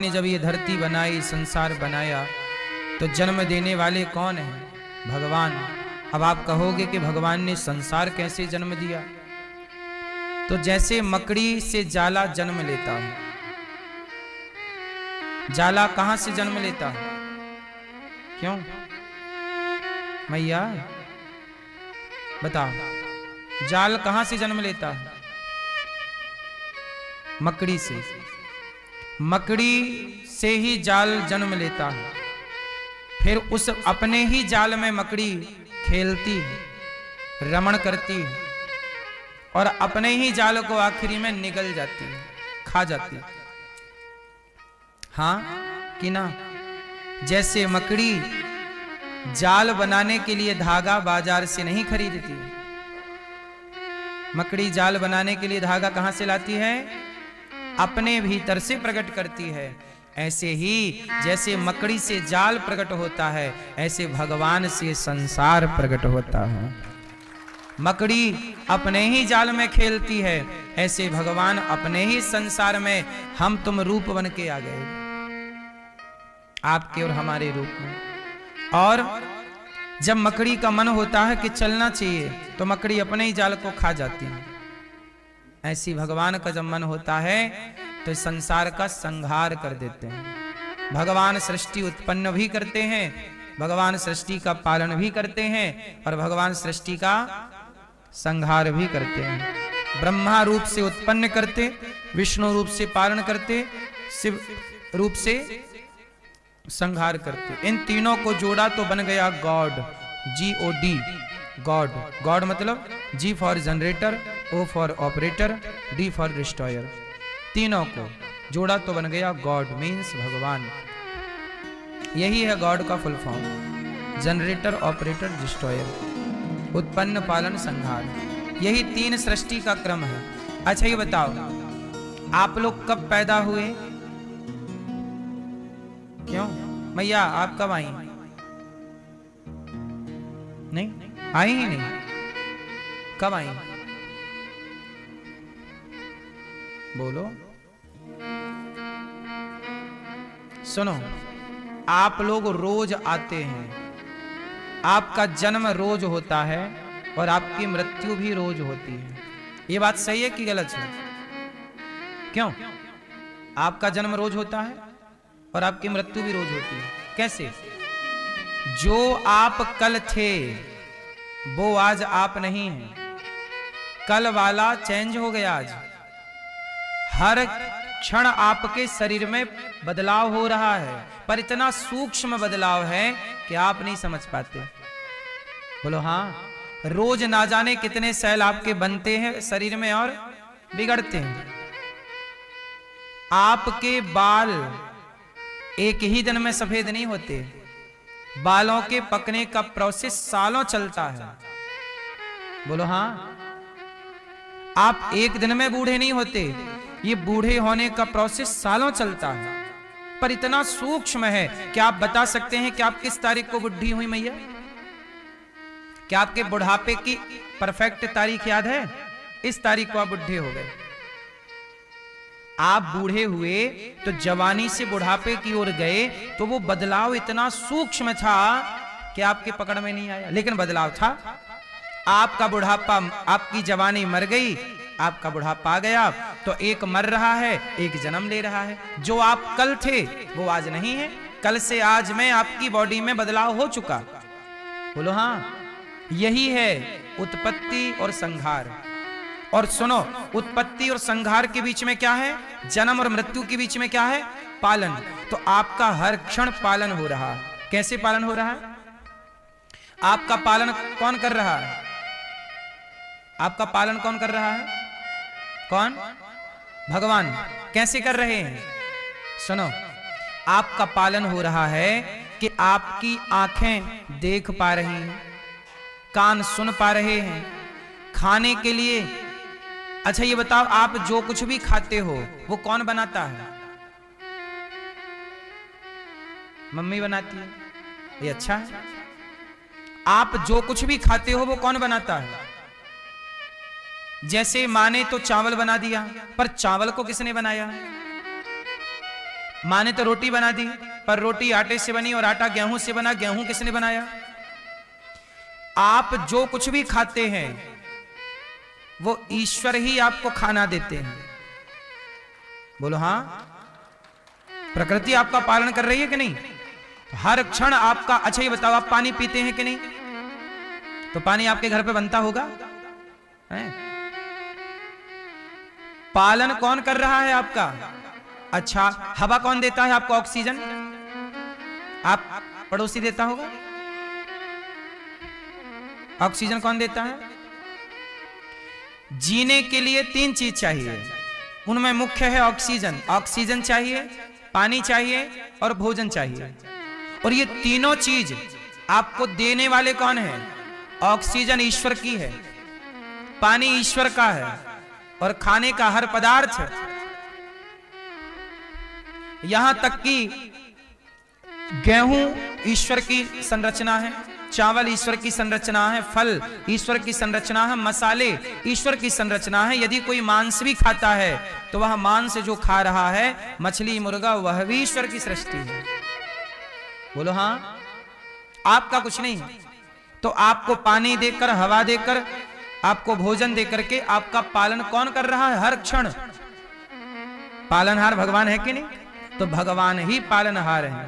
ने जब ये धरती बनाई, संसार बनाया, तो जन्म देने वाले कौन हैं? भगवान। अब आप कहोगे कि भगवान ने संसार कैसे जन्म दिया? तो जैसे मकड़ी से जाला जन्म लेता है। जाला कहां से जन्म लेता है? क्यों मैया बताओ, जाल कहां से जन्म लेता है? मकड़ी से। मकड़ी से ही जाल जन्म लेता है, फिर उस अपने ही जाल में मकड़ी खेलती है, रमण करती है और अपने ही जाल को आखिरी में निगल जाती है, खा जाती है। हाँ कि ना? जैसे मकड़ी जाल बनाने के लिए धागा बाजार से नहीं खरीदती, मकड़ी जाल बनाने के लिए धागा कहां से लाती है? अपने भीतर से प्रकट करती है। ऐसे ही जैसे मकड़ी से जाल प्रकट होता है, ऐसे भगवान से संसार प्रकट होता है। मकड़ी अपने ही जाल में खेलती है, ऐसे भगवान अपने ही संसार में हम तुम रूप बन के आ गए, आपके और हमारे रूप में। और जब मकड़ी का मन होता है कि चलना चाहिए, तो मकड़ी अपने ही जाल को खा जाती है। ऐसी भगवान का जब मन होता है तो संसार का संहार कर देते हैं। भगवान सृष्टि उत्पन्न भी करते हैं, भगवान सृष्टि का पालन भी करते हैं और भगवान सृष्टि का संहार भी करते हैं। ब्रह्मा रूप से उत्पन्न करते, विष्णु रूप से पालन करते, शिव रूप से संहार करते। इन तीनों को जोड़ा तो बन गया गॉड, GOD, गॉड। गॉड मतलब G for generator, O for operator, D for destroyer. तीनों को जोड़ा तो बन गया गॉड, मीन्स भगवान। यही है गॉड का full form, generator, operator, destroyer, उत्पन्न, पालन, संहार। यही तीन सृष्टि का क्रम है। अच्छा ये बताओ, आप लोग कब पैदा हुए? क्यों मैया आप कब आई? नहीं आई ही नहीं। कब आई? बोलो। सुनो, आप लोग रोज आते हैं, आपका जन्म रोज होता है और आपकी मृत्यु भी रोज होती है। ये बात सही है कि गलत है? क्यों? आपका जन्म रोज होता है और आपकी मृत्यु भी रोज होती है। कैसे? जो आप कल थे वो आज आप नहीं हैं, कल वाला चेंज हो गया आज। हर क्षण आपके शरीर में बदलाव हो रहा है, पर इतना सूक्ष्म बदलाव है कि आप नहीं समझ पाते। बोलो हाँ। रोज ना जाने कितने सेल आपके बनते हैं शरीर में और बिगड़ते हैं। आपके बाल एक ही दिन में सफेद नहीं होते, बालों के पकने का प्रोसेस सालों चलता है। बोलो हाँ। आप एक दिन में बूढ़े नहीं होते, ये बूढ़े होने का प्रोसेस सालों चलता है, पर इतना सूक्ष्म है कि आप बता सकते हैं कि आप किस तारीख को बुढ़ी हुई मैया? क्या आपके बुढ़ापे की परफेक्ट तारीख याद है? इस तारीख को आप बुढ़े हो गए। आप बूढ़े हुए तो जवानी से बुढ़ापे की ओर गए, तो वो बदलाव इतना सूक्ष्म था कि आपके पकड़ में नहीं आया, लेकिन बदलाव था। आपका बुढ़ापा, आपकी जवानी मर गई, आपका बुढ़ापा आ गया, तो एक मर रहा है, एक जन्म ले रहा है। जो आप कल थे वो आज नहीं है, कल से आज में आपकी बॉडी में बदलाव हो चुका। बोलो हाँ। यही है उत्पत्ति और संहार। और सुनो, उत्पत्ति और संहार के बीच में क्या है? जन्म और मृत्यु के बीच में क्या है? पालन। तो आपका हर क्षण पालन हो रहा है। कैसे पालन हो रहा है? आपका पालन कौन कर रहा है? आपका पालन कौन कर रहा है? कौन? भगवान। कैसे कर रहे हैं? सुनो, आपका पालन हो रहा है कि आपकी आंखें देख पा रही हैं, कान सुन पा रहे हैं, खाने के लिए। अच्छा ये बताओ, आप जो कुछ भी खाते हो वो कौन बनाता है? मम्मी बनाती है। ये अच्छा है। आप जो कुछ भी खाते हो वो कौन बनाता है? जैसे माँ ने तो चावल बना दिया, पर चावल को किसने बनाया? माँ ने तो रोटी बना दी, पर रोटी आटे से बनी और आटा गेहूं से बना। गेहूं किसने बनाया? आप जो कुछ भी खाते हैं वो ईश्वर ही आपको खाना देते हैं। बोलो हाँ। प्रकृति आपका पालन कर रही है कि नहीं? हर क्षण आपका। अच्छा ये बताओ, आप पानी पीते हैं कि नहीं? तो पानी आपके घर पे बनता होगा है? पालन कौन कर रहा है आपका? अच्छा, हवा कौन देता है आपको? ऑक्सीजन आप पड़ोसी देता होगा। ऑक्सीजन कौन देता है? जीने के लिए 3 चीज चाहिए, उनमें मुख्य है ऑक्सीजन। ऑक्सीजन चाहिए, पानी चाहिए और भोजन चाहिए। और ये तीनों चीज आपको देने वाले कौन है? ऑक्सीजन ईश्वर की है, पानी ईश्वर का है और खाने का हर पदार्थ। यहां तक कि गेहूं ईश्वर की संरचना है, चावल ईश्वर की संरचना है, फल ईश्वर की संरचना है, मसाले ईश्वर की संरचना है। यदि कोई मांस भी खाता है तो वह मांस जो खा रहा है, मछली मुर्गा, वह भी ईश्वर की सृष्टि है। बोलो हाँ। आपका कुछ नहीं। तो आपको पानी देकर, हवा देकर, आपको भोजन देकर के आपका पालन कौन कर रहा है? हर क्षण पालनहार भगवान है कि नहीं? तो भगवान ही पालनहार है,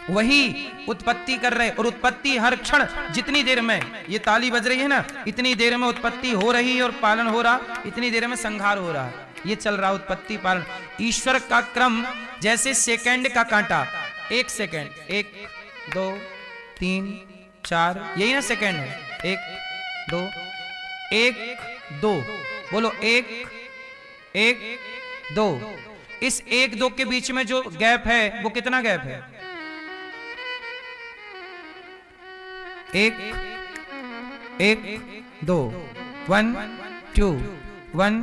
वही उत्पत्ति कर रहे। और उत्पत्ति हर क्षण, जितनी देर में ये ताली बज रही है ना, इतनी देर में उत्पत्ति हो रही है और पालन हो रहा, इतनी देर में संहार हो रहा है। ये चल रहा उत्पत्ति पालन। ईश्वर का क्रम जैसे सेकंड का कांटा, 1 सेकंड, 1 2 3 4, यही ना सेकंड है। 1 2 1 2, बोलो 1 1 2। इस 1 2 के बीच में जो गैप है वो कितना गैप है? 1 1 2 1 2 1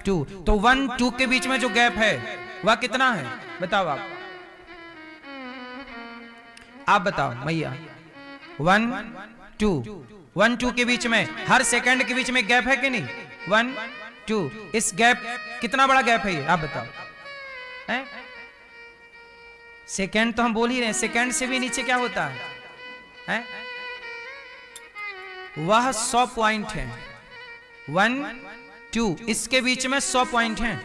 2। तो 1 2 के बीच में जो गैप है वह कितना है? बताओ आप बताओ मैया। 1 2 1 2 के बीच में, हर सेकंड के बीच में गैप है कि नहीं? 1 2। इस गैप, कितना बड़ा गैप है ये? आप बताओ। सेकंड तो हम बोल ही रहे हैं, सेकंड से भी नीचे क्या होता है? वह 100 पॉइंट है। 1 2, इसके बीच में 100 पॉइंट हैं।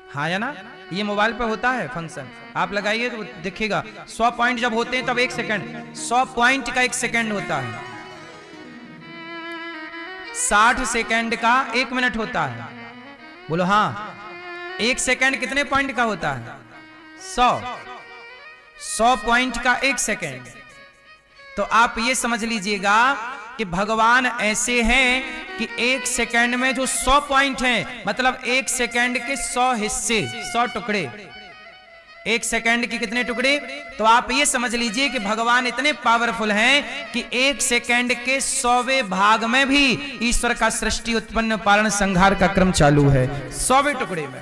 हाँ या ना? ये मोबाइल पे होता है फंक्शन, आप लगाइए तो दिखेगा। 100 पॉइंट जब होते हैं तब 1 सेकंड, 100 पॉइंट का 1 सेकंड होता है। 60 सेकंड का 1 मिनट होता है। बोलो हाँ। 1 सेकंड कितने पॉइंट का होता है? 100 पॉइंट का 1 सेकंड। तो आप ये समझ लीजिएगा कि भगवान ऐसे हैं कि 1 सेकंड में जो 100 पॉइंट हैं, मतलब 1 सेकंड के 100 हिस्से, 100 टुकड़े। 1 सेकंड के कितने टुकड़े? तो आप ये समझ लीजिए कि भगवान इतने पावरफुल हैं कि 1 सेकंड के 100वें भाग में भी ईश्वर का सृष्टि, उत्पन्न, पालन, संहार का क्रम चालू है। 100वें टुकड़े में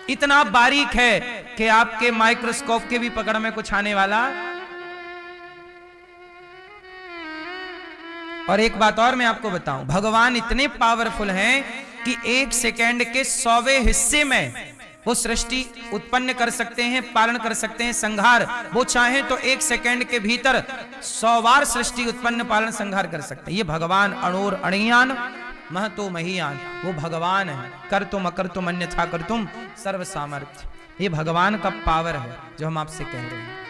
इतना बारीक है कि आपके माइक्रोस्कोप के भी पकड़ में कुछ आने वाला। और एक बात और मैं आपको बताऊं, भगवान इतने पावरफुल हैं कि 1 सेकंड के 100वें हिस्से में वो सृष्टि उत्पन्न कर सकते हैं, पालन कर सकते हैं, संहार। वो चाहें तो 1 सेकंड के भीतर 100 बार सृष्टि उत्पन्न, पालन, संहार कर सकते हैं। ये भगवान अणोर अणियान महतो महीयान, वो भगवान है। कर तुम अकर तुम अन्यथा कर तुम सर्व सामर्थ्य, ये भगवान का पावर है जो हम आपसे कह रहे हैं।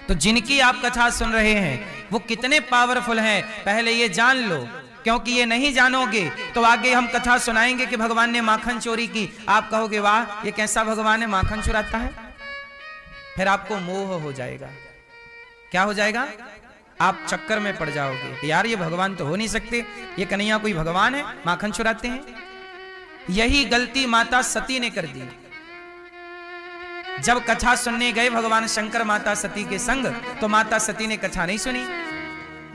तो जिनकी आप कथा सुन रहे हैं वो कितने पावरफुल हैं, पहले ये जान लो। क्योंकि ये नहीं जानोगे तो आगे हम कथा सुनाएंगे कि भगवान ने माखन चोरी की, आप कहोगे वाह ये कैसा भगवान है, माखन चुराता है। फिर आपको मोह हो जाएगा। क्या हो जाएगा? आप चक्कर में पड़ जाओगे, यार ये भगवान तो हो नहीं सकते, ये कन्हैया कोई भगवान है, माखन चुराते हैं। यही गलती माता सती ने कर दी। जब कथा सुनने गए भगवान शंकर माता सती के संग, तो माता सती ने कथा नहीं सुनी।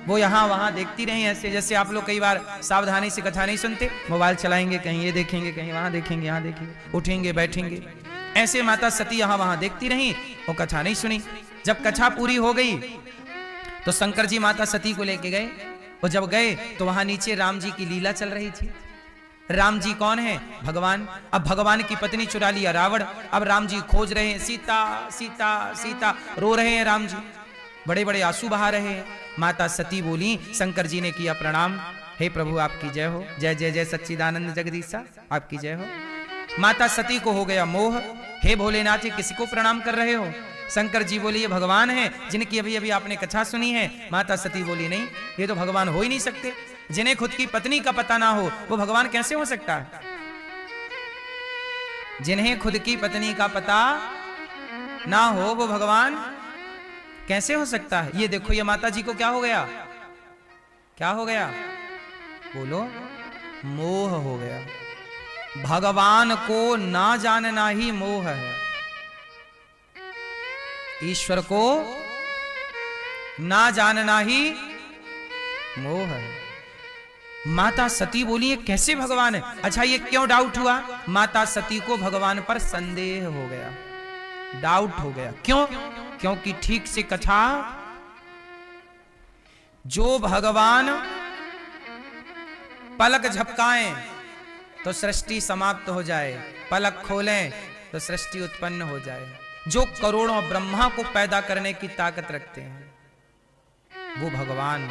वो यहां वहां देखती रही, ऐसे जैसे आप लोग कई बार सावधानी से कथा नहीं सुनते, मोबाइल चलाएंगे, कहीं ये देखेंगे, कहीं वहां देखेंगे, यहां देखेंगे, उठेंगे बैठेंगे। ऐसे माता सती यहां वहां देखती रही, वो कथा नहीं सुनी। जब कथा पूरी हो गई तो शंकर जी माता सती को लेके गए, और जब गए तो वहां नीचे राम जी की लीला चल रही थी। राम जी कौन है? भगवान। अब भगवान की पत्नी चुरा लिया रावण। अब राम जी खोज रहे हैं, सीता सीता सीता, रो रहे हैं राम जी, बड़े बड़े आंसू बहा रहे हैं। माता सती बोली, शंकर जी ने किया प्रणाम, हे प्रभु आपकी जय हो, जय जय जय सच्चिदानंद जगदीशा, आपकी जय हो। माता सती को हो गया मोह, हे भोलेनाथ किसी को प्रणाम कर रहे हो? शंकर जी बोले ये भगवान है जिनकी अभी अभी आपने कथा सुनी है। माता सती बोली नहीं, ये तो भगवान हो ही नहीं सकते, जिन्हें खुद की पत्नी का पता ना हो वो भगवान कैसे हो सकता है? जिन्हें खुद की पत्नी का पता ना हो वो भगवान कैसे हो सकता है? ये देखो, ये माता जी को क्या हो गया? क्या हो गया? बोलो, मोह हो गया। भगवान को ना जानना ही मोह है, ईश्वर को ना जानना ही मोह है। माता सती बोली ये कैसे भगवान है? अच्छा ये क्यों डाउट हुआ? माता सती को भगवान पर संदेह हो गया, डाउट हो गया। क्यों? क्योंकि ठीक से कथा, जो भगवान पलक झपकाएं तो सृष्टि समाप्त हो जाए, पलक खोलें तो सृष्टि उत्पन्न हो जाए, जो करोड़ों ब्रह्मा को पैदा करने की ताकत रखते हैं, वो भगवान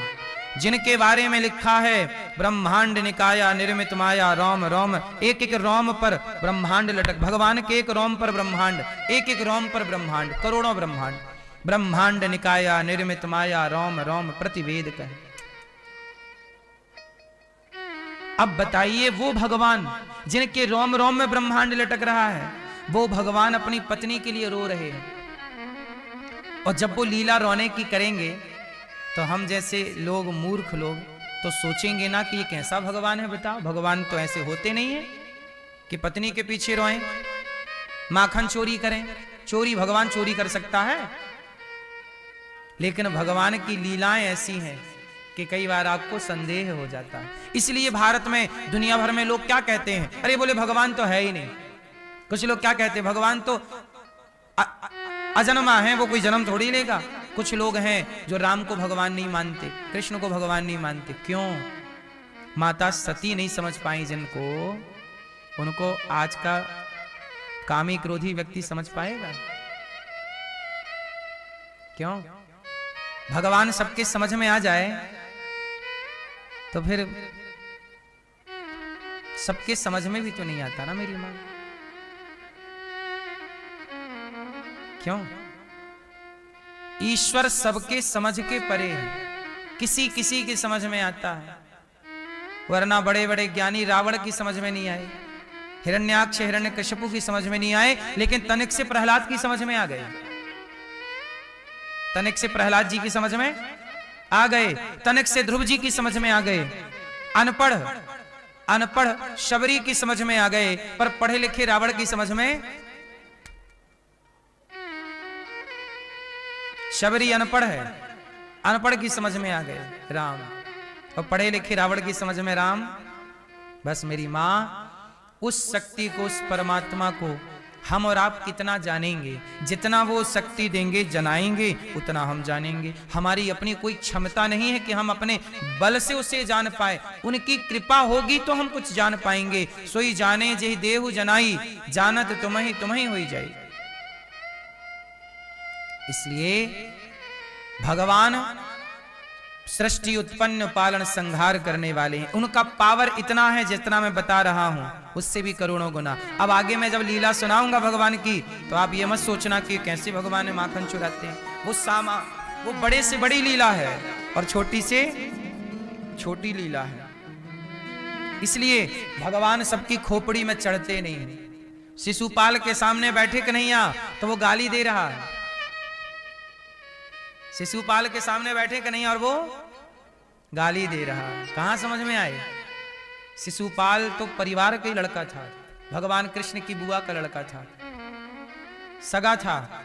जिनके बारे में लिखा है ब्रह्मांड निकाया निर्मित माया रोम रोम, एक एक रोम पर ब्रह्मांड लटक, भगवान के एक रोम पर ब्रह्मांड, एक एक रोम पर ब्रह्मांड, करोड़ों ब्रह्मांड। ब्रह्मांड निकाया निर्मित माया रोम रोम प्रतिवेद कहे। अब बताइए, वो भगवान जिनके रोम रोम में ब्रह्मांड लटक रहा है, वो भगवान अपनी पत्नी के लिए रो रहे हैं। और जब वो लीला रोने की करेंगे तो हम जैसे लोग, मूर्ख लोग, तो सोचेंगे ना कि ये कैसा भगवान है? बताओ, भगवान तो ऐसे होते नहीं है कि पत्नी के पीछे रोएं, माखन चोरी करें। चोरी भगवान चोरी कर सकता है? लेकिन भगवान की लीलाएं ऐसी हैं कि कई बार आपको संदेह हो जाता है। इसलिए भारत में, दुनिया भर में लोग क्या कहते हैं? अरे बोले भगवान तो है ही नहीं। कुछ लोग क्या कहते हैं? भगवान तो अजन्मा है, वो कोई जन्म थोड़ी लेगा। कुछ लोग हैं जो राम को भगवान नहीं मानते, कृष्ण को भगवान नहीं मानते। क्यों? माता सती नहीं समझ पाई जिनको, उनको आज का कामी क्रोधी व्यक्ति समझ पाएगा? क्यों? भगवान सबके समझ में आ जाए तो फिर सबके समझ में भी तो नहीं आता ना मेरी मां। क्यों? ईश्वर सबके समझ के परे है, किसी किसी की समझ में आता है, वरना बड़े बड़े ज्ञानी रावण की समझ में नहीं आए, हिरण्याक्ष हिरण्यकशिपु की समझ में नहीं आए, लेकिन तनिक से प्रहलाद की समझ में आ गए। तनिक से प्रहलाद जी की समझ में आ गए, तनिक से ध्रुव जी की समझ में आ गए। अनपढ़ अनपढ़ शबरी की समझ में आ गए, पर पढ़े लिखे रावण की समझ में, शबरी अनपढ़ है, अनपढ़ की समझ में आ गए राम, और पढ़े लिखे रावण की समझ में राम। बस मेरी मां, उस शक्ति को, उस परमात्मा को हम और आप कितना जानेंगे? जितना वो शक्ति देंगे, जनाएंगे, उतना हम जानेंगे। हमारी अपनी कोई क्षमता नहीं है कि हम अपने बल से उसे जान पाए। उनकी कृपा होगी तो हम कुछ जान पाएंगे। सोई जाने जेहि देहु जनाई, जानत तुम्हें होई जाई। इसलिए भगवान सृष्टि उत्पन्न पालन संहार करने वाले हैं। उनका पावर इतना है जितना मैं बता रहा हूं, उससे भी करोड़ों गुना। अब आगे मैं जब लीला सुनाऊंगा भगवान की, तो आप ये मत सोचना कि कैसे भगवान ने माखन चुराते हैं। वो बड़े से बड़ी लीला है और छोटी से छोटी लीला है। इसलिए भगवान सबकी खोपड़ी में चढ़ते नहीं। शिशुपाल के सामने बैठे कन्हैया तो वो गाली दे रहा है। शिशुपाल के सामने बैठे कन्हैया और वो गाली दे रहा है। कहां समझ में आए? शिशुपाल तो परिवार का ही लड़का था, भगवान कृष्ण की बुआ का लड़का था, सगा था,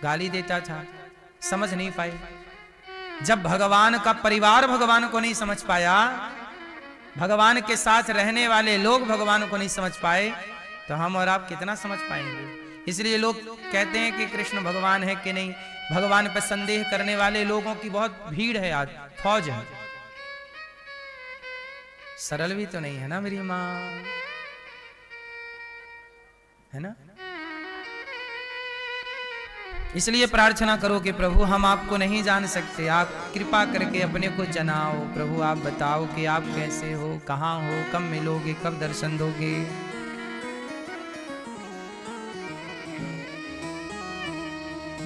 गाली देता था, समझ नहीं पाए। जब भगवान का परिवार भगवान को नहीं समझ पाया, भगवान के साथ रहने वाले लोग भगवान को नहीं समझ पाए, तो हम और आप कितना समझ पाएंगे? इसलिए लोग कहते हैं कि कृष्ण भगवान है कि नहीं। भगवान पर संदेह करने वाले लोगों की बहुत भीड़ है, आज फौज है। सरल भी तो नहीं है ना मेरी माँ, है ना। इसलिए प्रार्थना करो कि प्रभु हम आपको नहीं जान सकते, आप कृपा करके अपने को जनाओ। प्रभु आप बताओ कि आप कैसे हो, कहाँ हो, कब मिलोगे, कब दर्शन दोगे।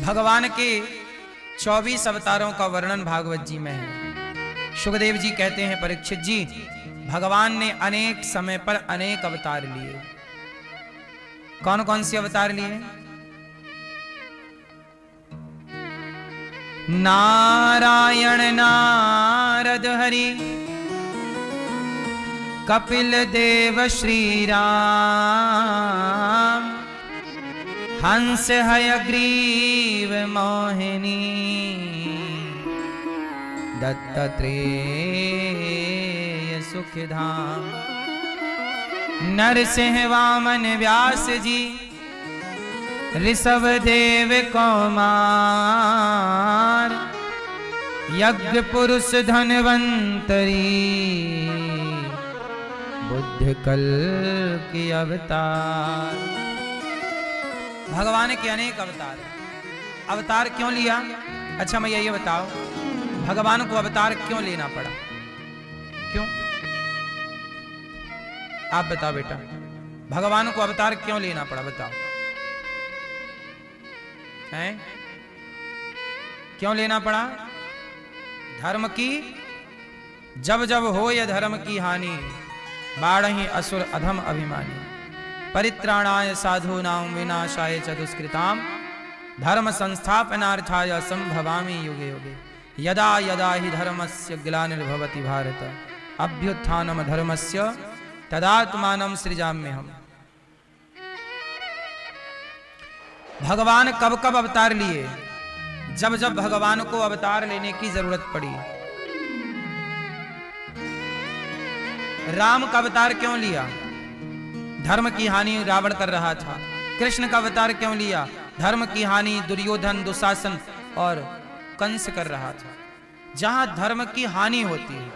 भगवान के 24 अवतारों का वर्णन भागवत जी में है। सुखदेव जी कहते हैं, परीक्षित जी, भगवान ने अनेक समय पर अनेक अवतार लिए। कौन कौन से अवतार लिए? नारायण नारद हरि, कपिल देव श्री राम, हंस हयग्रीव मोहिनी, दत्तात्रेय सुखधाम, नरसिंह वामन व्यास जी, ऋषभ देव कुमार, यज्ञ पुरुष धनवंतरी, बुद्ध कल के अवतार। भगवान के अनेक अवतार। अवतार क्यों लिया? अच्छा मैं ये बताओ, भगवान को अवतार क्यों लेना पड़ा? क्यों? आप बताओ बेटा, भगवान को अवतार क्यों लेना पड़ा? बताओ हैं? क्यों लेना पड़ा? धर्म की जब जब हो या धर्म की हानि, बाढ़हि असुर अधम अभिमानी, परित्राणाय साधूनां विनाशाय च दुष्कृतां, धर्म संस्थापनार्थाय संभवामि युगे युगे, यदा यदा हि धर्मस्य ग्लानिर्भवति भारत, अभ्युत्थानं धर्मस्य तदात्मानं सृजाम्यहम्। भगवान कब कब अवतार लिए? जब जब भगवान को अवतार लेने की जरूरत पड़ी। राम का अवतार क्यों लिया? धर्म की हानि रावण कर रहा था। कृष्ण का अवतार क्यों लिया? धर्म की हानि दुर्योधन, दुशासन और कंस कर रहा था। जहां धर्म की हानि होती है,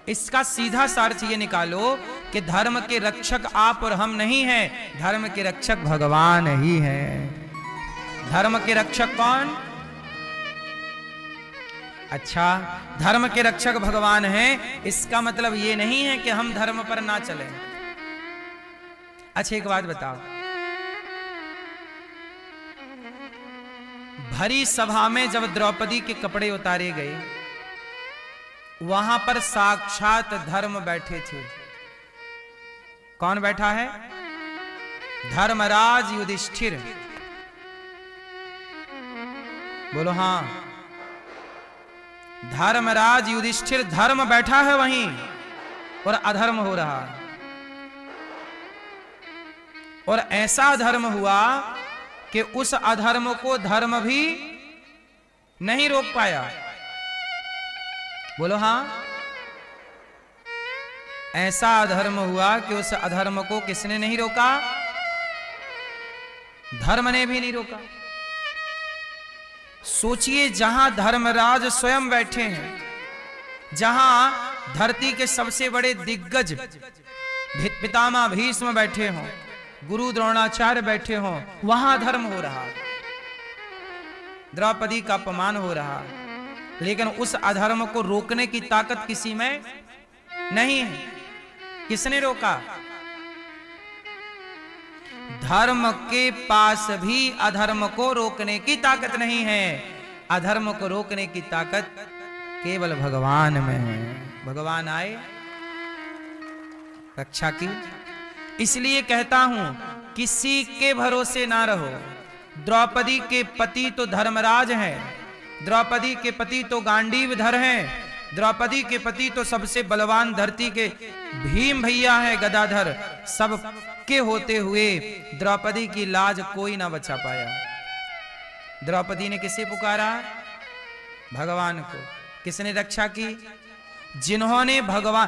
इसका सीधा अर्थ ये निकालो कि धर्म के रक्षक आप और हम नहीं हैं, धर्म के रक्षक भगवान ही हैं। धर्म के रक्षक कौन? अच्छा, धर्म के रक्षक भगवान हैं, इसका मतलब ये नहीं है कि हम धर्म पर ना चलें। अच्छा एक बात बताओ, भरी सभा में जब द्रौपदी के कपड़े उतारे गए, वहां पर साक्षात धर्म बैठे थे। कौन बैठा है? धर्मराज युधिष्ठिर। बोलो हाँ। धर्मराज युधिष्ठिर, धर्म बैठा है वहीं और अधर्म हो रहा है। और ऐसा धर्म हुआ कि उस अधर्म को धर्म भी नहीं रोक पाया। बोलो हाँ। ऐसा अधर्म हुआ कि उस अधर्म को किसने नहीं रोका? धर्म ने भी नहीं रोका। सोचिए, जहां धर्मराज स्वयं बैठे हैं, जहां धरती के सबसे बड़े दिग्गज पितामह भीष्म बैठे हों, गुरु द्रोणाचार्य बैठे हों, वहां धर्म हो रहा, द्रौपदी का अपमान हो रहा, लेकिन उस अधर्म को रोकने की ताकत किसी में नहीं है। किसने रोका? धर्म के पास भी अधर्म को रोकने की ताकत नहीं है। अधर्म को रोकने की ताकत केवल भगवान में है। भगवान आए, रक्षा की। इसलिए कहता हूं, किसी के भरोसे ना रहो। द्रौपदी के पति तो धर्मराज हैं, द्रौपदी के पति तो गांडीवधर हैं, द्रौपदी के पति तो सबसे बलवान धरती के भीम भैया है, गदाधर। सब के होते हुए द्रौपदी की लाज कोई ना बचा पाया। द्रौपदी ने किसे पुकारा? भगवान को। किसने रक्षा की? जिन्होंने भगवान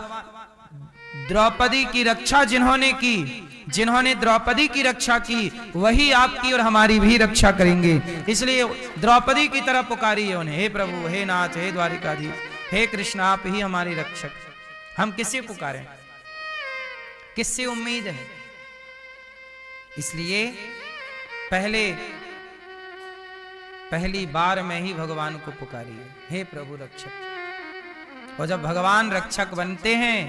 द्रौपदी की रक्षा जिन्होंने की, जिन्होंने द्रौपदी की रक्षा की, वही आपकी और हमारी भी रक्षा करेंगे। इसलिए द्रौपदी की तरफ पुकारी है उन्हें, हे प्रभु, हे नाथ, हे द्वारिकाधीश, हे कृष्ण, आप ही हमारे रक्षक। हम किसे पुकारें? किससे उम्मीद है? इसलिए पहली बार में ही भगवान को पुकारिए, हे प्रभु रक्षक। और जब भगवान रक्षक बनते हैं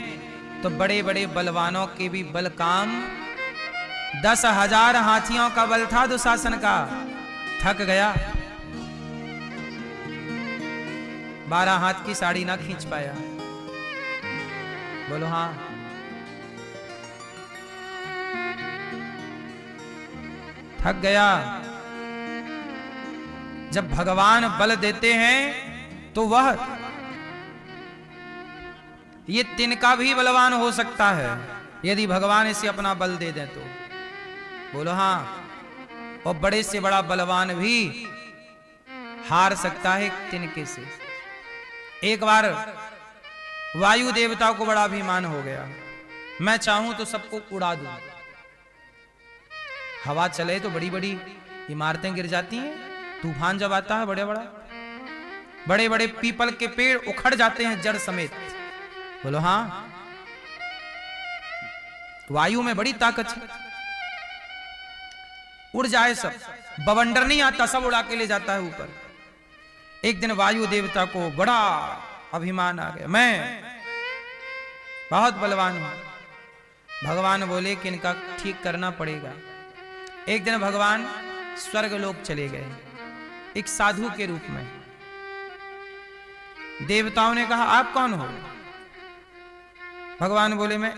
तो बड़े बड़े बलवानों के भी बल काम, 10,000 हाथियों का बल था दुशासन का, थक गया, 12 हाथ की साड़ी ना खींच पाया। बोलो हाँ। थक गया। जब भगवान बल देते हैं तो वह ये तिनका भी बलवान हो सकता है यदि भगवान इसे अपना बल दे दें तो। बोलो हाँ। और बड़े से बड़ा बलवान भी हार सकता है तिनके से। एक बार वायु देवता को बड़ा अभिमान हो गया, मैं चाहूं तो सबको उड़ा दूं। हवा चले तो बड़ी बड़ी इमारतें गिर जाती हैं, तूफान जब आता है बड़े बड़े पीपल के पेड़ उखड़ जाते हैं जड़ समेत। बोलो हाँ। वायु में बड़ी ताकत है, उड़ जाए सब, बवंडर नहीं आता, सब उड़ा के ले जाता है ऊपर। एक दिन वायु देवता को बड़ा अभिमान आ गया, मैं बहुत बलवान हूं। भगवान बोले कि इनका ठीक करना पड़ेगा। एक दिन भगवान स्वर्गलोक चले गए एक साधु के रूप में। देवताओं ने कहा आप कौन हो? भगवान बोले मैं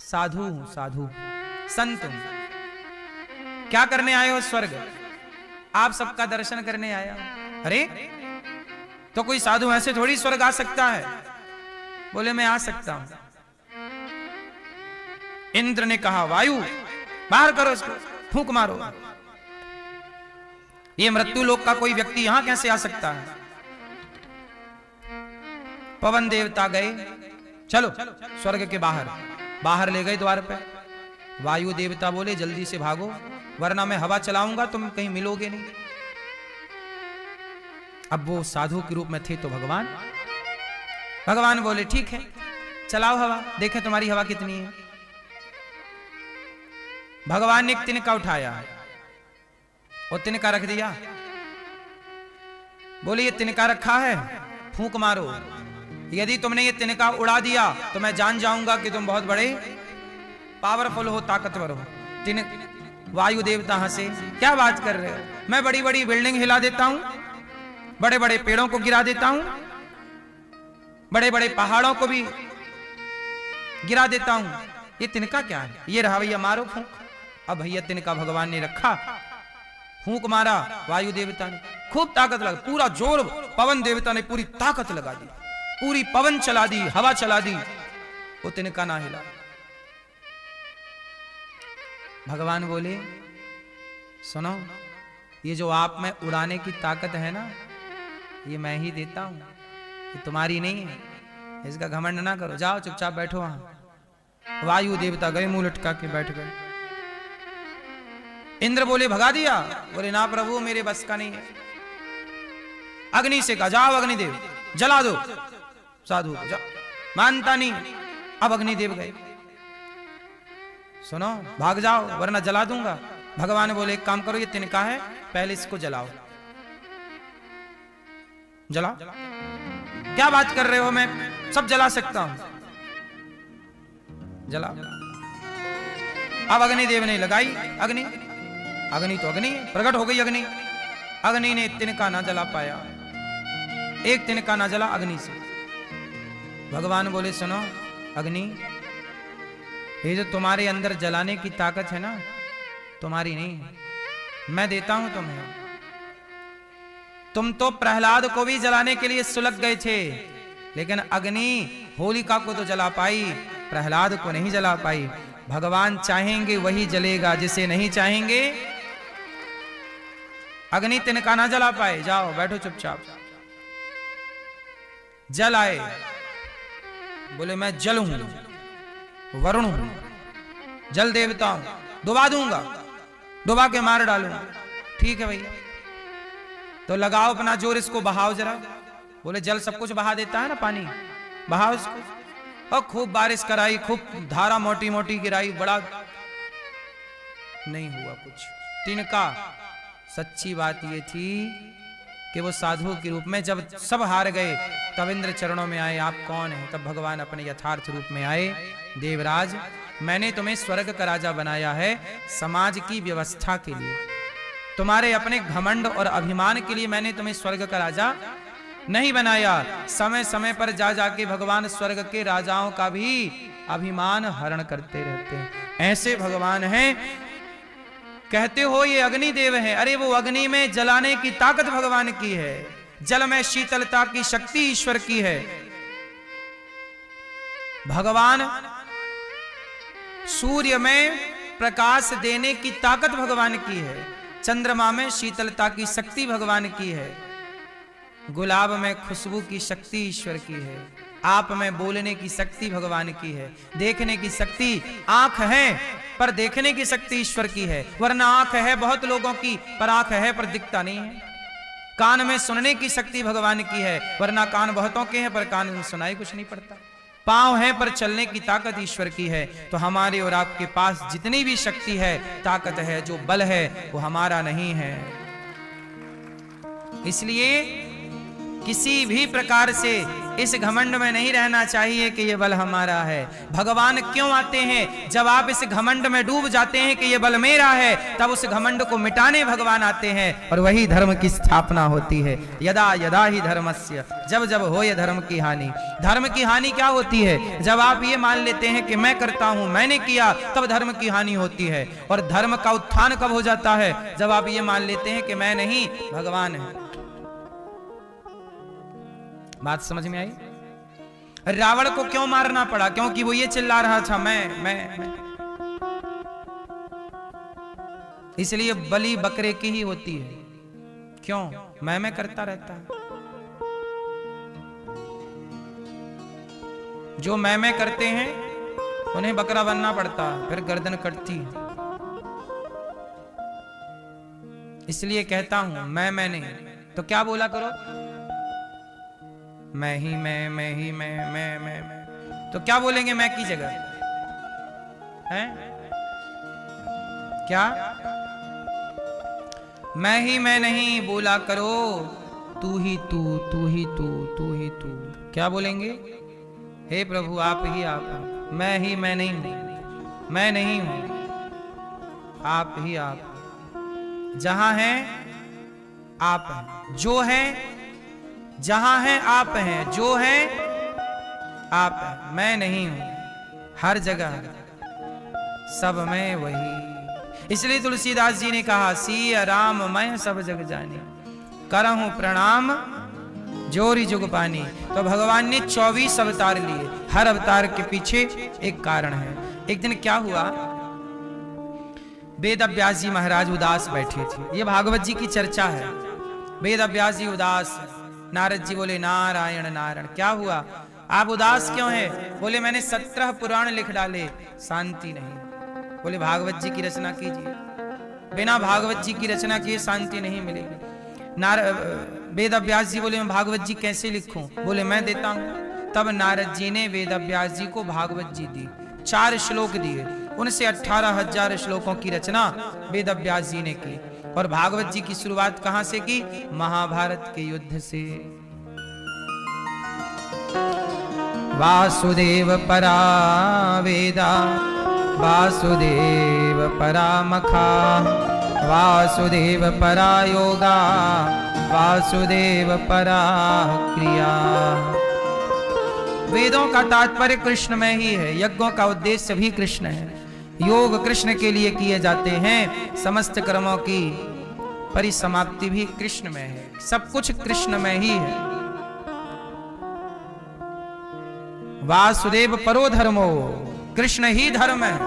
साधु हूं, साधु संत हूं। क्या करने आए हो स्वर्ग? आप सबका दर्शन करने आया। अरे तो कोई साधु ऐसे थोड़ी स्वर्ग आ सकता है। बोले मैं आ सकता हूं। इंद्र ने कहा वायु बाहर करो इसको, फूंक मारो। ये मृत्यु लोक का कोई व्यक्ति यहां कैसे आ सकता है? पवन देवता गए, चलो स्वर्ग के बाहर ले गए द्वार पे। वायु देवता बोले जल्दी से भागो वरना मैं हवा चलाऊंगा, तुम कहीं मिलोगे नहीं। अब वो साधु के रूप में थे तो भगवान बोले ठीक है चलाओ हवा, देखें तुम्हारी हवा कितनी है। भगवान ने एक तिनका उठाया और तिनका रख दिया। बोले ये तिनका रखा है, फूंक मारो। यदि तुमने ये तिनका उड़ा दिया तो मैं जान जाऊंगा कि तुम बहुत बड़े पावरफुल हो, ताकतवर हो। वायु देवता हंसे, क्या बात कर रहे हो? मैं बड़ी बड़ी बिल्डिंग हिला देता हूं, बड़े बड़े पेड़ों को गिरा देता हूं, बड़े बड़े पहाड़ों को भी गिरा देता हूं। ये तिनका क्या है? ये रहा भैया, मारो फूंक। अब भैया तिनका भगवान ने रखा, फूंक मारा वायु देवता ने, खूब ताकत लगा, पूरा जोर पवन देवता ने पूरी ताकत लगा दी, पूरी पवन चला दी, हवा चला दी, वो तिनका ना हिला। भगवान बोले सुनो, ये जो आप में उड़ाने की ताकत है ना, ये मैं ही देता हूं, ये तुम्हारी नहीं है, इसका घमंड ना करो, जाओ चुपचाप बैठो वहां। वायु देवता गए, मुंह लटका के बैठ गए। इंद्र बोले भगा दिया? बोले ना प्रभु मेरे बस का नहीं है। अग्नि से कहा जाओ अग्निदेव जला दो साधु को, जाओ। मानता नहीं। अब अग्निदेव गए, सुनो भाग जाओ वरना जला दूंगा। भगवान बोले एक काम करो, ये तिनका है, पहले इसको जलाओ। जला? क्या बात कर रहे हो, मैं सब जला सकता हूं। जला। अब अग्निदेव ने लगाई अग्नि, अग्नि तो अग्नि प्रकट हो गई। अग्नि ने तिनका ना जला पाया, एक तिनका ना जला अग्नि से। भगवान बोले सुनो अग्नि, ये जो तुम्हारे अंदर जलाने की ताकत है ना, तुम्हारी नहीं है, मैं देता हूं तुम्हें। तुम तो प्रहलाद को भी जलाने के लिए सुलग गए थे, लेकिन अग्नि होलिका को तो जला पाई, प्रहलाद को नहीं जला पाई। भगवान चाहेंगे वही जलेगा, जिसे नहीं चाहेंगे अग्नि तिनका ना जला पाए। जाओ बैठो चुपचाप। जल आए, बोले मैं जल हूं, वरुण हूं, जल देवता हूं, डुबा दूंगा, डुबा के मार डालूंगा। ठीक है भैया, तो लगाओ अपना जोर, इसको बहाओ जरा। बोले जल सब कुछ बहा देता है ना, पानी बहाओ इसको। और खूब बारिश कराई, खूब धारा मोटी मोटी गिराई, बड़ा नहीं हुआ कुछ। तिनका सच्ची बात ये थी कि वो साधु के रूप में जब सब हार गए तब इंद्र चरणों में आए, आप कौन हैं? तब भगवान अपने यथार्थ रूप में आए, देवराज मैंने तुम्हें स्वर्ग का राजा बनाया है समाज की व्यवस्था के लिए, तुम्हारे अपने घमंड और अभिमान के लिए मैंने तुम्हें स्वर्ग का राजा नहीं बनाया। समय समय पर जा जाके भगवान स्वर्ग के राजाओं का भी अभिमान हरण करते रहते हैं। ऐसे भगवान हैं। कहते हो ये अग्निदेव है, अरे वो अग्नि में जलाने की ताकत भगवान की है, जल में शीतलता की शक्ति ईश्वर की है। भगवान सूर्य में प्रकाश देने की ताकत भगवान की है, चंद्रमा में शीतलता की शक्ति भगवान की है, गुलाब में खुशबू की शक्ति ईश्वर की है, आप में बोलने की शक्ति भगवान की है, देखने की शक्ति, आंख है पर देखने की शक्ति ईश्वर की है, वरना आंख है बहुत लोगों की पर आंख है पर दिखता नहीं है। कान में सुनने की शक्ति भगवान की है, वरना कान बहुतों के हैं पर कान में सुनाई कुछ नहीं पड़ता। पांव है पर चलने की ताकत ईश्वर की है। तो हमारे और आपके पास जितनी भी शक्ति है, ताकत है, जो बल है वो हमारा नहीं है। इसलिए किसी भी प्रकार से इस घमंड में नहीं रहना चाहिए कि ये बल हमारा है। भगवान क्यों आते हैं? जब आप इस घमंड में डूब जाते हैं कि ये बल मेरा है, तब उस घमंड को मिटाने भगवान आते हैं और वही धर्म की स्थापना होती है। यदा यदा ही धर्मस्य, जब जब हो ये धर्म की हानि। धर्म की हानि क्या होती है? जब आप ये मान लेते हैं कि मैं करता हूं, मैंने किया, तब धर्म की हानि होती है। और धर्म का उत्थान कब हो जाता है? जब आप ये मान लेते हैं कि मैं नहीं, भगवान है। बात समझ में आई? रावण को क्यों मारना पड़ा? क्योंकि वो ये चिल्ला रहा था मैं। इसलिए बलि बकरे की ही होती है। क्यों? मैं करता रहता है। जो मैं करते हैं उन्हें बकरा बनना पड़ता है, फिर गर्दन कटती है। इसलिए कहता हूं मैं नहीं। तो क्या बोला करो? मैं ही मैं। तो क्या बोलेंगे मैं की जगह? हैं? क्या? मैं ही मैं नहीं बोला करो, तू ही तू, तू ही तू, तू ही तू। क्या बोलेंगे? हे प्रभु आप ही आप। मैं ही मैं नहीं हूं, मैं नहीं हूं, आप ही आप। जहां है आप हैं, जो है जहां है आप हैं, जो है आप हैं। मैं नहीं हूं, हर जगह सब में वही। इसलिए तुलसीदास जी ने कहा, सिया राम मैं सब जग जानी, करहूं प्रणाम जोरी जुग पानी। तो भगवान ने 24 अवतार लिए, हर अवतार के पीछे एक कारण है। एक दिन क्या हुआ, वेद व्यास जी महाराज उदास बैठे थे। ये भागवत जी की चर्चा है। वेद व्यास जी उदास, नारद जी बोले नारायण नारायण। क्या हुआ, आप उदास क्यों हैं? बोले मैंने 17 पुराण लिख डाले, शांति नहीं। बोले भागवत जी की रचना कीजिए। बिना भागवत जी की रचना किए शांति नहीं मिलेगी। वेद व्यास जी बोले मैं भागवत जी कैसे लिखूं? बोले मैं देता हूं। तब नारद जी ने वेद व्यास जी को भागवत जी दी, 4 श्लोक दिए। उनसे 18,000 श्लोकों की रचना वेद व्यास जी ने की। और भागवत जी की शुरुआत कहां से की? महाभारत के युद्ध से। वासुदेव परा वेदा, वासुदेव परा मखा, वासुदेव परा योगा, वासुदेव परा क्रिया। वेदों का तात्पर्य कृष्ण में ही है, यज्ञों का उद्देश्य भी कृष्ण है। योग कृष्ण के लिए किए जाते हैं, समस्त कर्मों की परिसमाप्ति भी कृष्ण में है, सब कुछ कृष्ण में ही है। वासुदेव परो धर्मो, कृष्ण ही धर्म है।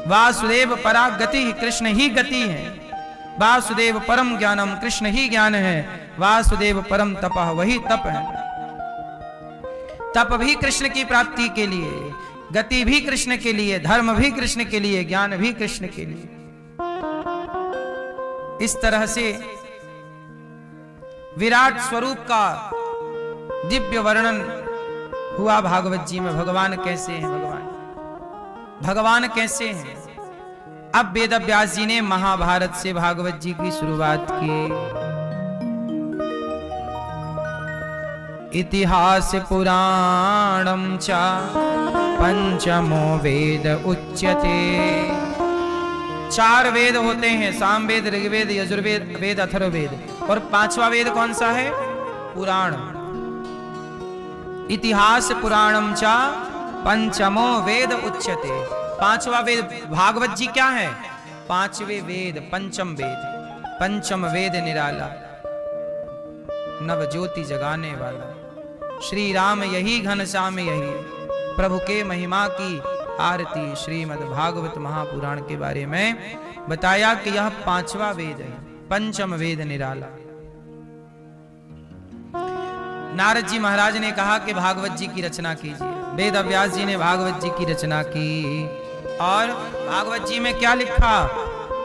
वासुदेव परा गति, कृष्ण ही गति है। वासुदेव परम ज्ञानम, कृष्ण ही ज्ञान है। वासुदेव परम तपः, वही तप है। तप भी कृष्ण की प्राप्ति के लिए, गति भी कृष्ण के लिए, धर्म भी कृष्ण के लिए, ज्ञान भी कृष्ण के लिए। इस तरह से विराट स्वरूप का दिव्य वर्णन हुआ भागवत जी में भगवान कैसे हैं, भगवान कैसे हैं। अब वेद व्यास जी ने महाभारत से भागवत जी की शुरुआत की। इतिहास पुराणम च पंचमो वेद उच्यते। 4 वेद होते हैं, सामवेद, ऋग्वेद, यजुर्वेद, वेद, अथर्ववेद, और 5वां वेद कौन सा है? पुराण। इतिहास पुराणम च पंचमो वेद उच्यते। 5वां वेद भागवत जी क्या है? 5वें वेद, पंचम वेद, पंचम वेद निराला, नव ज्योति जगाने वाला। श्री राम यही घनश्याम यही, प्रभु के महिमा की आरती। श्रीमद् भागवत महापुराण के बारे में बताया कि यह 5वां वेद है, पंचम वेद निराला। नारद जी महाराज ने कहा कि भागवत जी की रचना कीजिए। वेद व्यास जी ने भागवत जी की रचना की, और भागवत जी में क्या लिखा?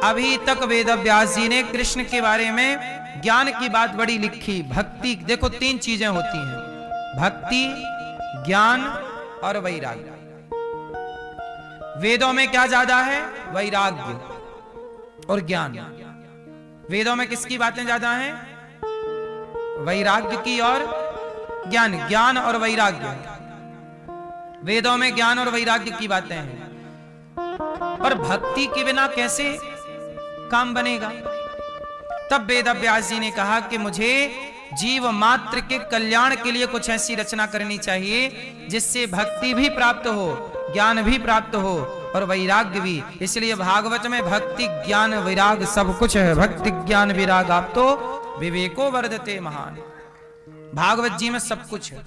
अभी तक वेद व्यास जी ने कृष्ण के बारे में ज्ञान की बात बड़ी लिखी। भक्ति, देखो 3 चीजें होती हैं, भक्ति, ज्ञान और वैराग्य। वेदों में क्या ज्यादा है? वैराग्य और ज्ञान। वेदों में किसकी बातें ज्यादा हैं? वैराग्य की और ज्ञान, ज्ञान और वैराग्य। वेदों में ज्ञान और वैराग्य की बातें हैं। पर भक्ति के बिना कैसे काम बनेगा? तब वेद व्यास जी ने कहा कि मुझे जीव मात्र के कल्याण के लिए कुछ ऐसी रचना करनी चाहिए जिससे भक्ति भी प्राप्त हो, ज्ञान भी प्राप्त हो और वैराग्य भी। इसलिए भागवत में भक्ति, ज्ञान, वैराग सब कुछ है। भक्ति, ज्ञान, वैराग आप तो विवेको वर्धते महान। भागवत जी में सब कुछ है,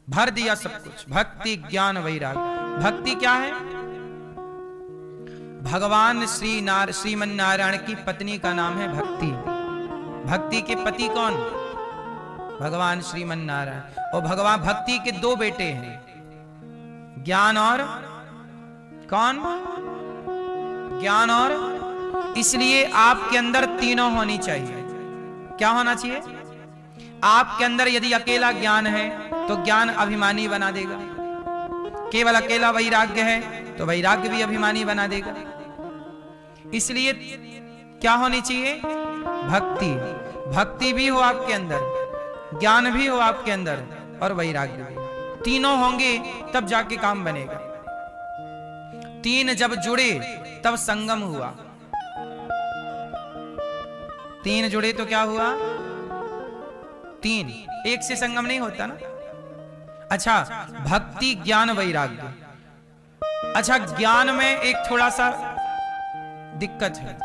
भर दिया सब कुछ। भक्ति, ज्ञान, वैराग। भक्ति क्या है? भगवान श्रीमन नारायण की पत्नी का नाम है भक्ति। भक्ति के पति कौन? भगवान श्रीमन नारायण। और भगवान भक्ति के 2 बेटे हैं, ज्ञान और कौन? ज्ञान और। इसलिए आपके अंदर तीनों होनी चाहिए। क्या होना चाहिए? आपके अंदर यदि अकेला ज्ञान है तो ज्ञान अभिमानी बना देगा, केवल अकेला वैराग्य है तो वैराग्य भी अभिमानी बना देगा। इसलिए क्या होनी चाहिए? भक्ति। भक्ति भी हो आपके अंदर, ज्ञान भी हो आपके अंदर और वैराग्य भी। तीनों होंगे तब जाके काम बनेगा। 3 जब जुड़े तब संगम हुआ। 3 जुड़े तो क्या हुआ? 3 एक से संगम नहीं होता ना। अच्छा, भक्ति, ज्ञान, वैराग्य। अच्छा, ज्ञान में एक थोड़ा सा दिक्कत है।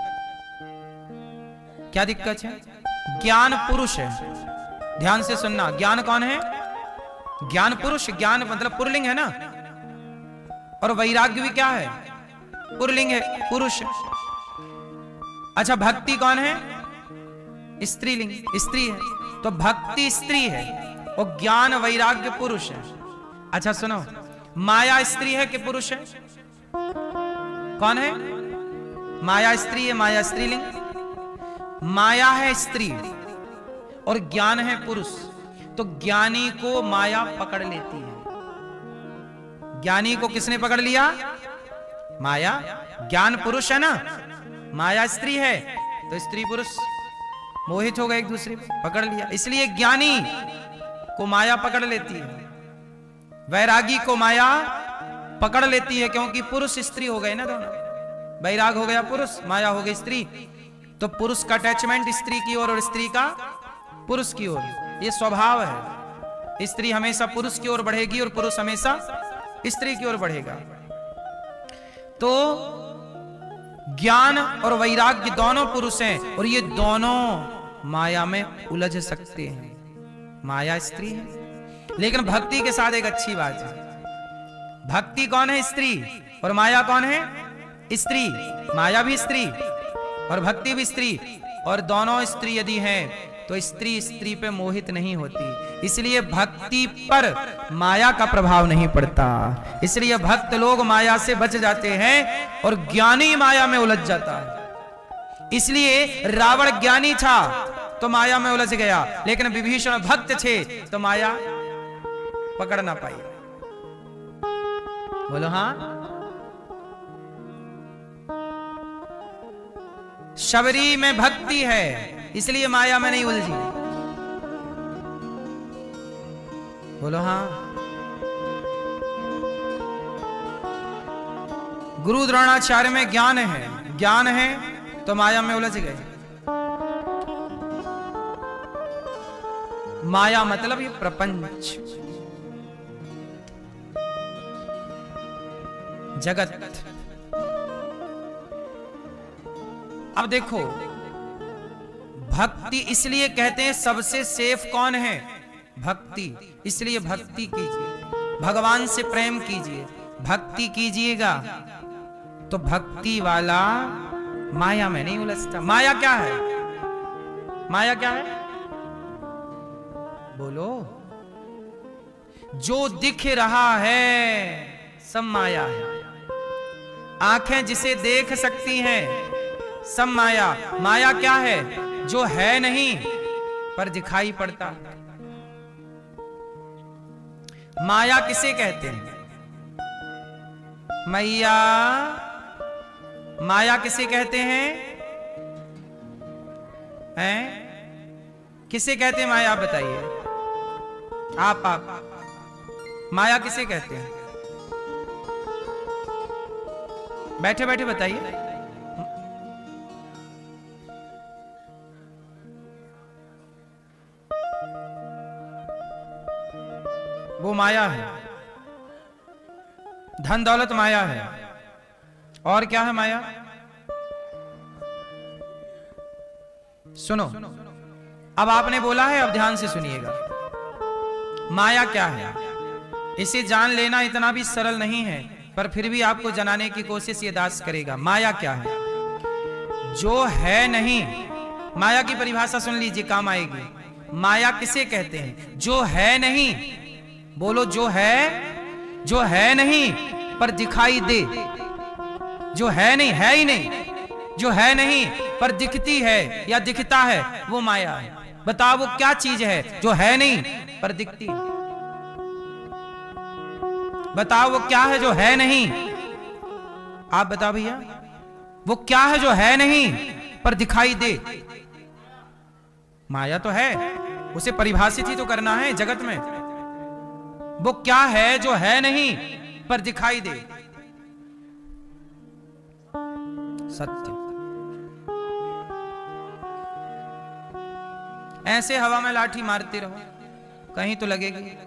क्या दिक्कत है? ज्ञान पुरुष है। ध्यान से सुनना, ज्ञान कौन है? ज्ञान पुरुष। ज्ञान मतलब पुल्लिंग है ना, और वैराग्य भी क्या है? पुल्लिंग है, पुरुष। अच्छा, भक्ति कौन है? स्त्रीलिंग, स्त्री है। तो भक्ति स्त्री है और ज्ञान वैराग्य पुरुष है। अच्छा सुनो, माया स्त्री है कि पुरुष है? कौन है? माया स्त्री है, माया स्त्रीलिंग। माया है स्त्री और ज्ञान है पुरुष। तो ज्ञानी को माया पकड़ लेती है। ज्ञानी को किसने पकड़ लिया? माया। ज्ञान पुरुष है ना, माया स्त्री है, तो स्त्री पुरुष मोहित हो गए एक दूसरे को, पकड़ लिया। इसलिए ज्ञानी को माया पकड़ लेती है, वैरागी को माया पकड़ लेती है, क्योंकि पुरुष स्त्री हो गए ना दोनों। वैराग हो गया पुरुष, माया हो गई स्त्री। तो पुरुष का अटैचमेंट स्त्री की ओर और स्त्री का पुरुष की ओर, ये स्वभाव है। स्त्री हमेशा पुरुष की ओर बढ़ेगी और पुरुष हमेशा स्त्री की ओर बढ़ेगा। तो ज्ञान और वैराग्य दोनों पुरुष हैं और ये दोनों माया में उलझ सकते हैं। माया स्त्री है, लेकिन भक्ति के साथ एक अच्छी बात है। भक्ति कौन है? स्त्री। और माया कौन है? स्त्री। माया भी स्त्री और भक्ति भी स्त्री, और दोनों स्त्री यदि हैं तो स्त्री स्त्री पे मोहित नहीं होती। इसलिए भक्ति पर माया का प्रभाव नहीं पड़ता। इसलिए भक्त लोग माया से बच जाते हैं और ज्ञानी माया में उलझ जाता है। इसलिए रावण ज्ञानी था तो माया में उलझ गया, लेकिन विभीषण भक्त थे तो माया पकड़ ना पाई। बोलो हाँ। शबरी में भक्ति है, इसलिए माया में नहीं उलझी। बोलो हाँ। गुरु द्रोणाचार्य में ज्ञान है, ज्ञान है तो माया में उलझ गए। माया मतलब ये प्रपंच, जगत। अब देखो, भक्ति इसलिए कहते हैं सबसे सेफ कौन है? भक्ति। इसलिए भक्ति कीजिए, भगवान से प्रेम कीजिए। भक्ति कीजिएगा तो भक्ति वाला माया में नहीं उलझता। माया क्या है? माया क्या है? बोलो। जो दिख रहा है सब माया है। आंखें जिसे देख सकती हैं सब माया। माया क्या है? जो है नहीं पर दिखाई पड़ता। माया किसे कहते हैं? मैया, माया किसे कहते हैं? हैं? किसे कहते हैं माया? आप बताइए। आप माया किसे कहते हैं? बैठे बैठे बताइए। वो माया है, धन दौलत माया है। और क्या है माया? सुनो, अब आपने बोला है, अब ध्यान से सुनिएगा। माया क्या है इसे जान लेना इतना भी सरल नहीं है, पर फिर भी आपको जनाने की कोशिश ये दास करेगा। माया क्या है? जो है नहीं। माया की परिभाषा सुन लीजिए, काम आएगी। माया किसे कहते हैं? जो है नहीं। बोलो, जो है, जो है नहीं पर दिखाई दे। जो है नहीं, है ही नहीं, जो है नहीं पर दिखती है या दिखता है, वो माया है। बताओ वो क्या चीज है जो है नहीं पर दिखती है? बताओ वो क्या है जो है नहीं? आप बताओ भैया, वो क्या है जो है नहीं पर दिखाई दे? माया तो है, उसे परिभाषित ही तो करना है जगत में। वो क्या है जो है नहीं पर दिखाई दे? सत्य। ऐसे हवा में लाठी मारते रहो, कहीं तो लगेगी।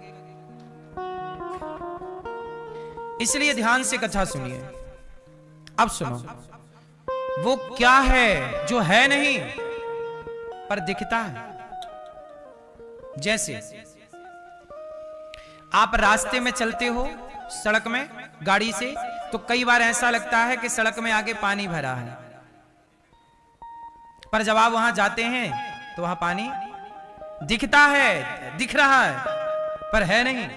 इसलिए ध्यान से कथा सुनिए। अब सुनो, वो क्या है जो है नहीं पर दिखता है? जैसे आप रास्ते में चलते हो, सड़क में गाड़ी से, तो कई बार ऐसा लगता है कि सड़क में आगे पानी भरा है, पर जब आप वहां जाते हैं तो वहां पानी दिखता है, दिख रहा है पर है नहीं।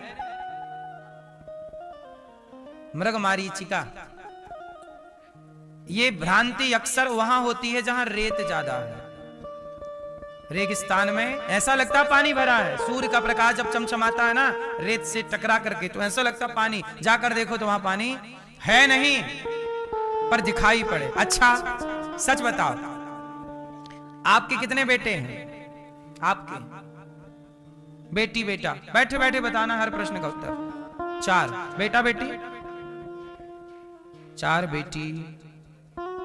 मृग मारीचिका, ये भ्रांति अक्सर वहां होती है जहां रेत ज्यादा है। रेगिस्तान में ऐसा लगता है पानी भरा है, सूर्य का प्रकाश जब चमचमाता है ना रेत से टकरा करके, तो ऐसा लगता है पानी, जाकर देखो तो वहां पानी है नहीं पर दिखाई पड़े। अच्छा सच बताओ, आपके कितने बेटे हैं? आपके बेटी बेटा? बैठे बैठे बताना हर प्रश्न का उत्तर। 4 बेटा बेटी? 4 बेटी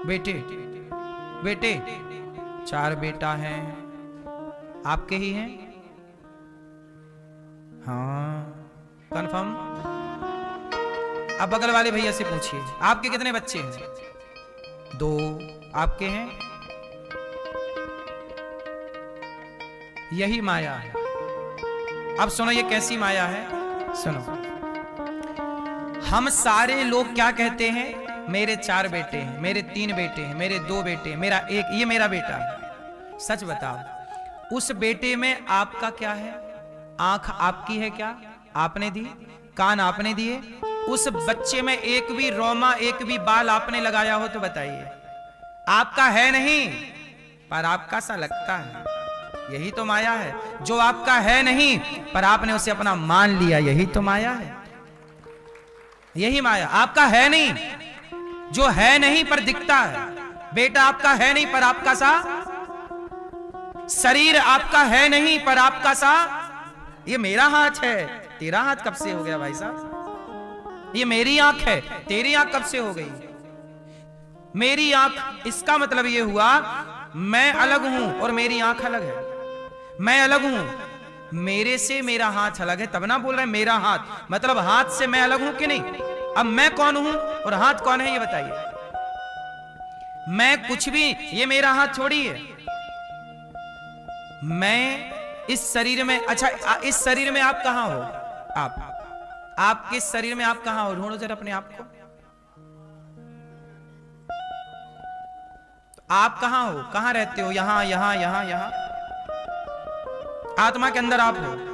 बेटे? बेटे 4 बेटा हैं, आपके ही हैं? हाँ, कंफर्म? अब बगल वाले भैया से पूछिए, आपके कितने बच्चे हैं? 2 आपके हैं? यही माया है। अब सुनो ये कैसी माया है, सुनो। हम सारे लोग क्या कहते हैं? मेरे 4 बेटे हैं, मेरे 3 बेटे हैं, मेरे 2 बेटे हैं, मेरा 1, ये मेरा बेटा है। सच बताओ, उस बेटे में आपका क्या है? आंख आपकी है क्या? आपने दी? कान आपने दिए? उस बच्चे में एक भी रोमा, एक भी बाल आपने लगाया हो तो बताइए। आपका है नहीं पर आपका सा लगता है। यही तो माया है। जो आपका है नहीं पर आपने उसे अपना मान लिया, यही तो माया है। यही माया। आपका है नहीं, जो है नहीं पर दिखता है। बेटा आपका है नहीं पर आपका सा, शरीर आपका है नहीं पर आपका सा, ये मेरा हाथ है, तेरा हाथ कब से हो गया भाई साहब? ये मेरी आंख है, तेरी आंख कब से हो गई? मेरी आंख, इसका मतलब ये हुआ मैं अलग हूं और मेरी आंख अलग है। मैं अलग हूं, मेरे से मेरा हाथ अलग है, तब ना बोल रहे मेरा हाथ, मतलब हाथ से मैं अलग हूं कि नहीं? अब मैं कौन हूं और हाथ कौन है ये बताइए? मैं कुछ भी, ये मेरा हाथ छोड़िए, मैं इस शरीर में, अच्छा इस शरीर में आप कहां हो? आप किस शरीर में, आप कहां हो? ढूंढो जरा अपने आप को। आप कहां हो? कहां रहते हो? यहां, यहां, यहां, यहां? आत्मा के अंदर आप हो।